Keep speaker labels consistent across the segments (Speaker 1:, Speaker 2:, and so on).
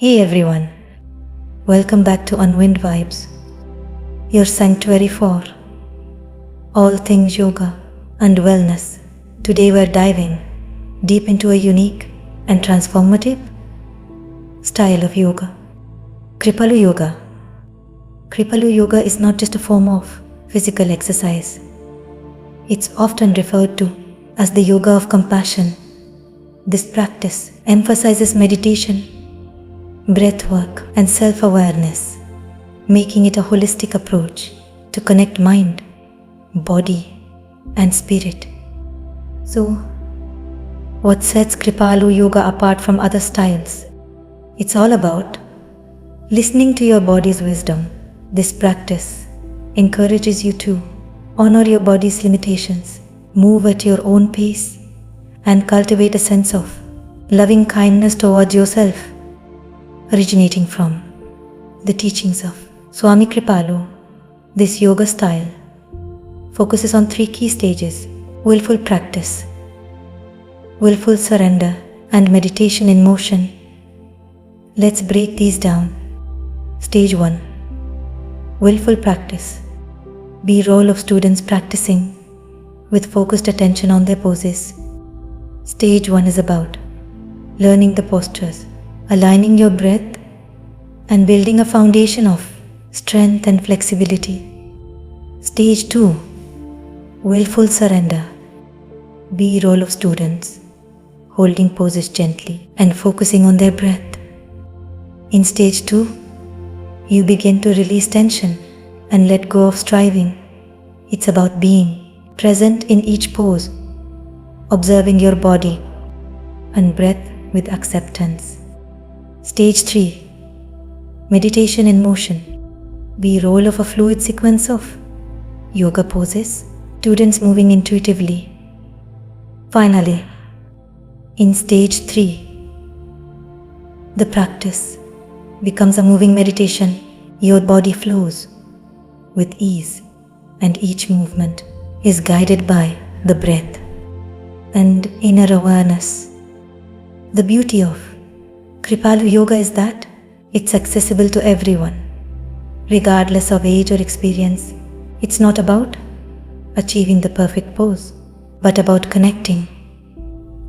Speaker 1: Hey everyone, welcome back to Unwind Vibes, your sanctuary for all things yoga and wellness. Today we're diving deep into a unique and transformative style of yoga, Kripalu Yoga. Kripalu Yoga is not just a form of physical exercise. It's often referred to as the yoga of compassion. This practice emphasizes meditation, breathwork, and self-awareness, making it a holistic approach to connect mind, body, and spirit. So, what sets Kripalu Yoga apart from other styles? It's all about listening to your body's wisdom. This practice encourages you to honor your body's limitations, move at your own pace, and cultivate a sense of loving kindness towards yourself, originating from the teachings of Swami Kripalu. This yoga style focuses on three key stages: willful practice, willful surrender, and meditation in motion. Let's break these down. Stage 1. Willful practice. Be role of students practicing with focused attention on their poses. Stage 1 is about learning the postures, aligning your breath, and building a foundation of strength and flexibility. Stage 2. Willful surrender. Be role of students, holding poses gently and focusing on their breath. In Stage 2, you begin to release tension and let go of striving. It's about being present in each pose, observing your body and breath with acceptance. Stage 3. Meditation in motion. Be role of a fluid sequence of yoga poses, students moving intuitively. Finally, in Stage 3, the practice becomes a moving meditation. Your body flows with ease, and each movement is guided by the breath and inner awareness. The beauty of Kripalu Yoga is that it's accessible to everyone, regardless of age or experience. It's not about achieving the perfect pose, but about connecting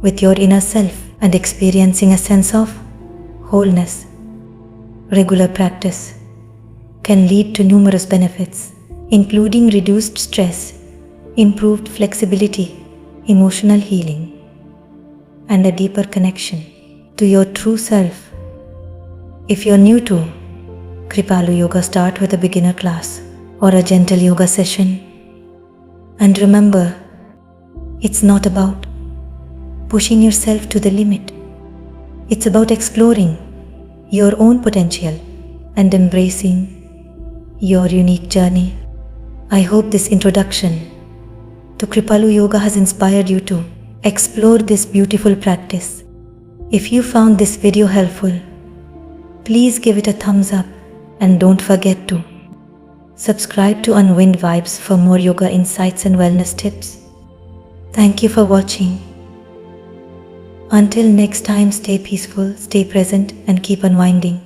Speaker 1: with your inner self and experiencing a sense of wholeness. Regular practice can lead to numerous benefits, including reduced stress, improved flexibility, emotional healing, and a deeper connection to your true self. If you're new to Kripalu Yoga, start with a beginner class or a gentle yoga session. And remember, it's not about pushing yourself to the limit. It's about exploring your own potential and embracing your unique journey. I hope this introduction to Kripalu Yoga has inspired you to explore this beautiful practice. If you found this video helpful, please give it a thumbs up and don't forget to subscribe to Unwind Vibes for more yoga insights and wellness tips. Thank you for watching. Until next time, stay peaceful, stay present, and keep unwinding.